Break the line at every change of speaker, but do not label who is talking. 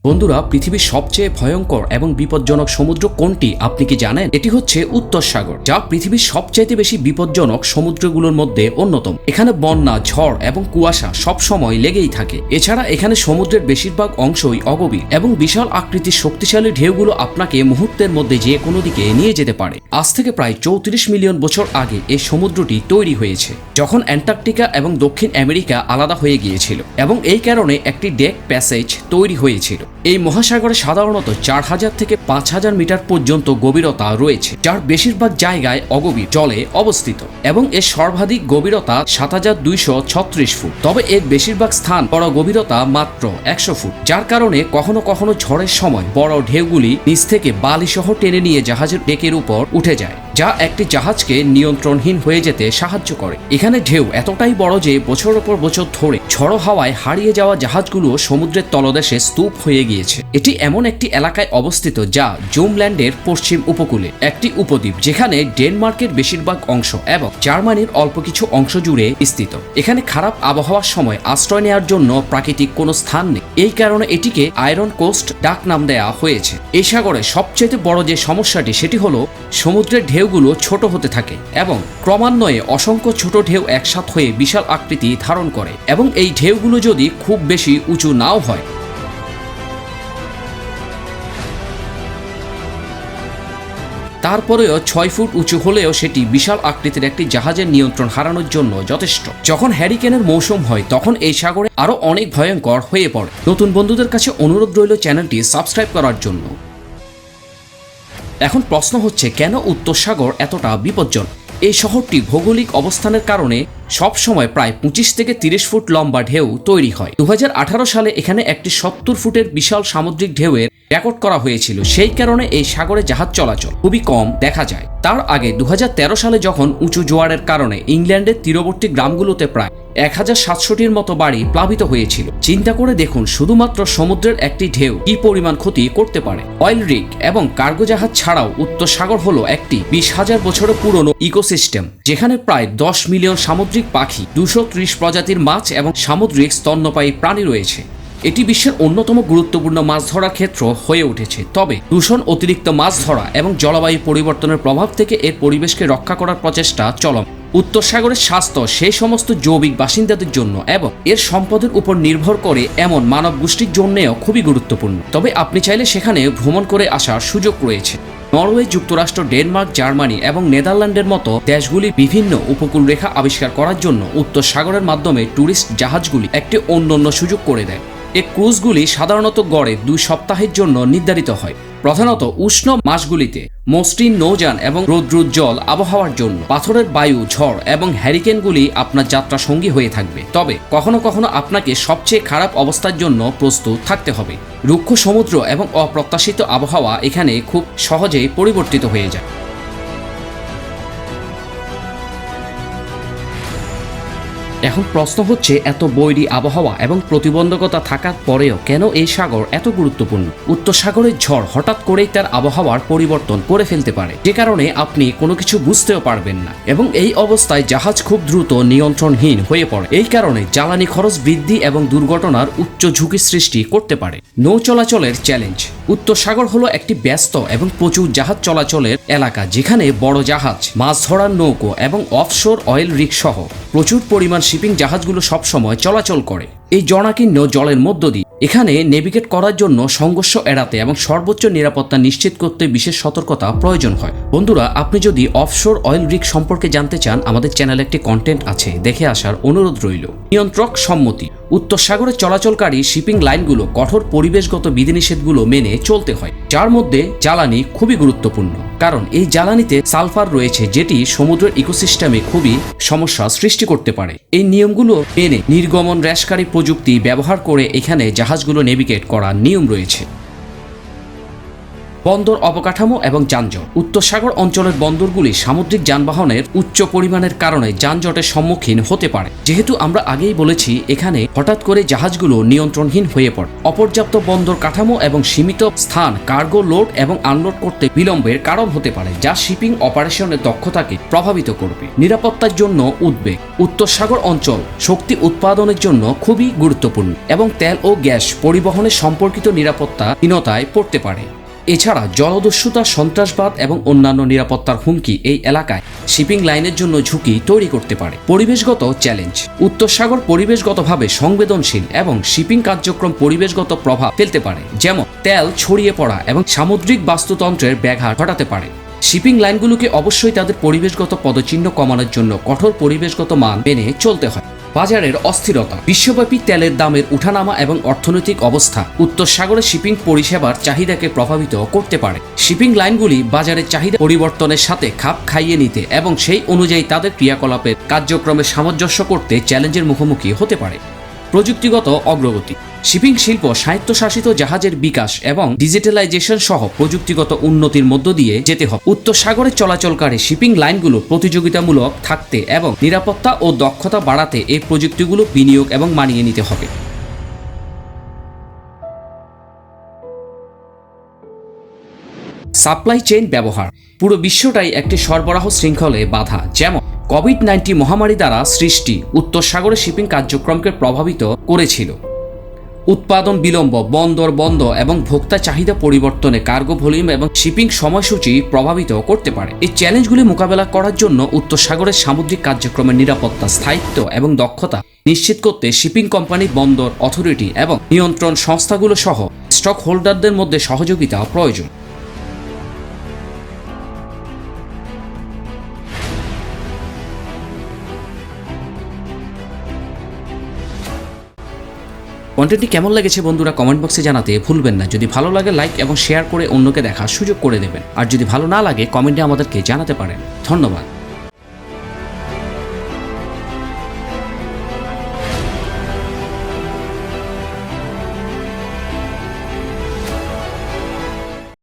বন্ধুরা, পৃথিবীর সবচেয়ে ভয়ঙ্কর এবং বিপজ্জনক সমুদ্র কোনটি আপনি কি জানেন? এটি হচ্ছে উত্তর সাগর, যা পৃথিবীর সবচাইতে বেশি বিপজ্জনক সমুদ্রগুলোর মধ্যে অন্যতম। এখানে বন্যা, ঝড় এবং কুয়াশা সব সময় লেগেই থাকে। এছাড়া এখানে সমুদ্রের বেশিরভাগ অংশই অগভীর এবং বিশাল আকৃতির শক্তিশালী ঢেউগুলো আপনাকে মুহূর্তের মধ্যে যে কোনো দিকে নিয়ে যেতে পারে। আজ থেকে প্রায় 34 মিলিয়ন বছর আগে এই সমুদ্রটি তৈরি হয়েছে, যখন অ্যান্টার্কটিকা এবং দক্ষিণ আমেরিকা আলাদা হয়ে গিয়েছিল, এবং এই কারণে একটি ডেক প্যাসেজ তৈরি হয়েছিল। এই মহাসাগরে সাধারণত 4000 থেকে 5000 মিটার পর্যন্ত গভীরতা রয়েছে, যার বেশিরভাগ জায়গায় অগভীর জলে অবস্থিত, এবং এর সর্বাধিক গভীরতা 7236 ফুট। তবে এর বেশিরভাগ স্থান বড় গভীরতা মাত্র 100 ফুট, যার কারণে কখনো কখনো ঝড়ের সময় বড় ঢেউগুলি নিচ থেকে বালিসহ টেনে নিয়ে জাহাজের ডেকের উপর উঠে যায়, যা একটি জাহাজকে নিয়ন্ত্রণহীন হয়ে যেতে সাহায্য করে। এখানে ঢেউ এতটাই বড় যে বছরের পর বছর ধরে ঝড়ো হাওয়ায় হারিয়ে যাওয়া জাহাজগুলো সমুদ্রের তলদেশে স্তূপ হয়ে গিয়েছে। এটি এমন একটি এলাকায় অবস্থিত যা জুমল্যান্ডের পশ্চিম উপকূলে একটি উপদ্বীপ, যেখানে ডেনমার্কের বেশিরভাগ অংশ এবং জার্মানির অল্প কিছু অংশ জুড়ে বিস্তৃত। এখানে খারাপ আবহাওয়ার সময় আশ্রয় নেওয়ার জন্য প্রাকৃতিক কোনো স্থান নেই। এই কারণে এটিকে আয়রন কোস্ট ডাক নাম দেওয়া হয়েছে। এই সাগরে সবচেয়ে বড় যে সমস্যাটি সেটি হলো সমুদ্রের ঢেউগুলো ছোট হতে থাকে এবং ক্রমান্বয়ে অসংখ্য ছোট ঢেউ একসাথ হয়ে বিশাল আকৃতি ধারণ করে, এবং এই ঢেউগুলো যদি খুব বেশি উঁচু নাও হয়, তারপরেও 6 ফুট উঁচু হলেও সেটি বিশাল আকৃতির একটি জাহাজের নিয়ন্ত্রণ হারানোর জন্য যথেষ্ট। যখন হ্যারিকেনের মৌসুম হয় তখন এই সাগরে আরো অনেক ভয়ঙ্কর হয়ে পড়ে। নতুন বন্ধুদের কাছে অনুরোধ রইল চ্যানেলটি সাবস্ক্রাইব করার জন্য। এখন প্রশ্ন হচ্ছে, কেন উত্তর সাগর এতটা বিপজ্জনক? এই শহরটি ভৌগোলিক অবস্থানের কারণে সব সময় প্রায় 25 থেকে 30 ফুট লম্বা ঢেউ তৈরি হয়। 2018 সালে এখানে একটি 70 ফুটের বিশাল সামুদ্রিক ঢেউয়ের রেকর্ড করা হয়েছিল। সেই কারণে এই সাগরে জাহাজ চলাচল খুবই কম দেখা যায়। তার আগে 2013 সালে যখন উঁচু জোয়ারের কারণে ইংল্যান্ডের তীরবর্তী গ্রামগুলোতে প্রায় 1700টির মতো বাড়ি প্লাবিত হয়েছিল। চিন্তা করে দেখুন, শুধুমাত্র সমুদ্রের একটি ঢেউ কি পরিমাণ ক্ষতি করতে পারে। অয়েল রিগ এবং কার্গো জাহাজ ছাড়াও উত্তর সাগর হলো একটি 20,000 বছরের পুরনো ইকোসিস্টেম, যেখানে প্রায় 10 মিলিয়ন সামুদ্রিক পাখি, 230 প্রজাতির মাছ এবং সামুদ্রিক স্তন্যপায়ী প্রাণী রয়েছে। এটি বিশ্বের অন্যতম গুরুত্বপূর্ণ মাছ ধরার ক্ষেত্র হয়ে উঠেছে। তবে দূষণ, অতিরিক্ত মাছ ধরা এবং জলবায়ু পরিবর্তনের প্রভাব থেকে এর পরিবেশকে রক্ষা করার প্রচেষ্টা চলমান। উত্তর সাগরের স্বাস্থ্য সেই সমস্ত জৈবিক বাসিন্দাদের জন্য এবং এর সম্পদের উপর নির্ভর করে এমন মানব গোষ্ঠীর জন্যও খুবই গুরুত্বপূর্ণ। তবে আপনি চাইলে সেখানে ভ্রমণ করে আসার সুযোগ রয়েছে। নরওয়ে, যুক্তরাষ্ট্র, ডেনমার্ক, জার্মানি এবং নেদারল্যান্ডের মতো দেশগুলি বিভিন্ন উপকূল রেখা আবিষ্কার করার জন্য উত্তর সাগরের মাধ্যমে ট্যুরিস্ট জাহাজগুলি একটি অন্যান্য সুযোগ করে দেয়। এই ক্রুজগুলি সাধারণত গড়ে 2 সপ্তাহের জন্য নির্ধারিত হয়, প্রধানত উষ্ণ মাসগুলিতে মসৃণ নৌযান এবং রৌদ্রোজ্জ্বল আবহাওয়ার জন্য। পাথরের বায়ু, ঝড় এবং হ্যারিকেনগুলি আপনার যাত্রা সঙ্গী হয়ে থাকবে, তবে কখনো কখনো আপনাকে সবচেয়ে খারাপ অবস্থার জন্য প্রস্তুত থাকতে হবে। রুক্ষ সমুদ্র এবং অপ্রত্যাশিত আবহাওয়া এখানে খুব সহজেই পরিবর্তিত হয়ে যায়। এখন প্রশ্ন হচ্ছে, এত বৈরী আবহাওয়া এবং প্রতিবন্ধকতা থাকার পরেও কেন এই সাগর এত গুরুত্বপূর্ণ? উত্তর সাগরের ঝড় হঠাৎ করেই তার আবহাওয়ার পরিবর্তন করে ফেলতে পারে, যে কারণে আপনি কোনো কিছু বুঝতেও পারবেন না, এবং এই অবস্থায় জাহাজ খুব দ্রুত নিয়ন্ত্রণহীন হয়ে পড়ে। এই কারণে জ্বালানি খরচ বৃদ্ধি এবং দুর্ঘটনার উচ্চ ঝুঁকি সৃষ্টি করতে পারে। নৌ চলাচলের চ্যালেঞ্জ। উত্তর সাগর হলো একটি ব্যস্ত এবং প্রচুর জাহাজ চলাচলের এলাকা, যেখানে বড় জাহাজ, মাছ ধরার নৌকো এবং অফশোর অয়েল রিগ সহ প্রচুর পরিমাণ শিপিং জাহাজগুলো সবসময় চলাচল করে। এই জনাকীর্ণ জলের মধ্য দিয়ে এখানে নেভিগেট করার জন্য সংঘর্ষ এড়াতে এবং সর্বোচ্চ নিরাপত্তা নিশ্চিত করতে বিশেষ সতর্কতা প্রয়োজন হয়। বন্ধুরা, আপনি যদি অফশোর অয়েল রিগ সম্পর্কে জানতে চান, আমাদের চ্যানেলে একটি কন্টেন্ট আছে, দেখে আসার অনুরোধ রইল। নিয়ন্ত্রক সম্মতি। উত্তর সাগরে চলাচলকারী শিপিং লাইনগুলো কঠোর পরিবেশগত বিধিনিষেধগুলো মেনে চলতে হয়, যার মধ্যে জ্বালানি খুবই গুরুত্বপূর্ণ, কারণ এই জ্বালানিতে সালফার রয়েছে, যেটি সমুদ্রের ইকোসিস্টেমে খুবই সমস্যা সৃষ্টি করতে পারে। এই নিয়মগুলো মেনে নির্গমন হ্রাসকারী প্রযুক্তি ব্যবহার করে এখানে জাহাজগুলো নেভিগেট করার নিয়ম রয়েছে। বন্দর অবকাঠামো এবং যানজট। উত্তর সাগর অঞ্চলের বন্দরগুলি সামুদ্রিক যানবাহনের উচ্চ পরিমাণের কারণে যানজটের সম্মুখীন হতে পারে। যেহেতু আমরা আগেই বলেছি, এখানে হঠাৎ করে জাহাজগুলো নিয়ন্ত্রণহীন হয়ে পড়ে। অপর্যাপ্ত বন্দর কাঠামো এবং সীমিত স্থান কার্গো লোড এবং আনলোড করতে বিলম্বের কারণ হতে পারে, যা শিপিং অপারেশনের দক্ষতাকে প্রভাবিত করবে। নিরাপত্তার জন্য উদ্বেগ। উত্তর সাগর অঞ্চল শক্তি উৎপাদনের জন্য খুবই গুরুত্বপূর্ণ এবং তেল ও গ্যাস পরিবহনের সম্পর্কিত নিরাপত্তাহীনতায় পড়তে পারে। এছাড়া জলদস্যুতা, সন্ত্রাসবাদ এবং অন্যান্য নিরাপত্তার হুমকি এই এলাকায় শিপিং লাইনের জন্য ঝুঁকি তৈরি করতে পারে। পরিবেশগত চ্যালেঞ্জ। উত্তর সাগর পরিবেশগতভাবে সংবেদনশীল এবং শিপিং কার্যক্রম পরিবেশগত প্রভাব ফেলতে পারে, যেমন তেল ছড়িয়ে পড়া এবং সামুদ্রিক বাস্তুতন্ত্রের ব্যাঘাত ঘটাতে পারে। শিপিং লাইনগুলোকে অবশ্যই তাদের পরিবেশগত পদচিহ্ন কমানোর জন্য কঠোর পরিবেশগত মান মেনে চলতে হয়। বাজারের অস্থিরতা। বিশ্বব্যাপী তেলের দামের উঠানামা এবং অর্থনৈতিক অবস্থা উত্তর সাগরে শিপিং পরিষেবার চাহিদাকে প্রভাবিত করতে পারে। শিপিং লাইনগুলি বাজারের চাহিদা পরিবর্তনের সাথে খাপ খাইয়ে নিতে এবং সেই অনুযায়ী তাদের ক্রিয়াকলাপের কার্যক্রমে সামঞ্জস্য করতে চ্যালেঞ্জের মুখোমুখি হতে পারে। প্রযুক্তিগত অগ্রগতি। শিপিং শিল্প স্বায়ত্তশাসিত জাহাজের বিকাশ এবং ডিজিটালাইজেশন সহ প্রযুক্তিগত উন্নতির মধ্য দিয়ে যেতে হবে। উত্তর সাগরে চলাচলকারী শিপিং লাইনগুলো প্রতিযোগিতামূলক থাকতে এবং নিরাপত্তা ও দক্ষতা বাড়াতে এই প্রযুক্তিগুলো বিনিয়োগ এবং মানিয়ে নিতে হবে। সাপ্লাই চেইন ব্যবহার। পুরো বিশ্বটাই একটি সরবরাহ শৃঙ্খলে বাধা, যেমন কোভিড-19 মহামারী দ্বারা সৃষ্টি উত্তর সাগরে শিপিং কার্যক্রমকে প্রভাবিত করেছিল। উৎপাদন বিলম্ব, বন্দর বন্ধ এবং ভোক্তা চাহিদা পরিবর্তনে কার্গো ভলিউম এবং শিপিং সময়সূচি প্রভাবিত করতে পারে। এই চ্যালেঞ্জগুলি মোকাবেলা করার জন্য উত্তর সাগরের সামুদ্রিক কার্যক্রমের নিরাপত্তা, স্থায়িত্ব এবং দক্ষতা নিশ্চিত করতে শিপিং কোম্পানি, বন্দর অথরিটি এবং নিয়ন্ত্রণ সংস্থাগুলো সহ স্টক হোল্ডারদের মধ্যে সহযোগিতা প্রয়োজন। কন্টেন্টটি কেমন লেগেছে বন্ধুরা কমেন্ট বক্সে জানাতে ভুলবেন না। যদি ভালো লাগে লাইক এবং শেয়ার করে অন্যকে দেখার সুযোগ করে দেবেন, আর যদি ভালো না লাগে কমেন্টে আমাদেরকে জানাতে পারেন। ধন্যবাদ।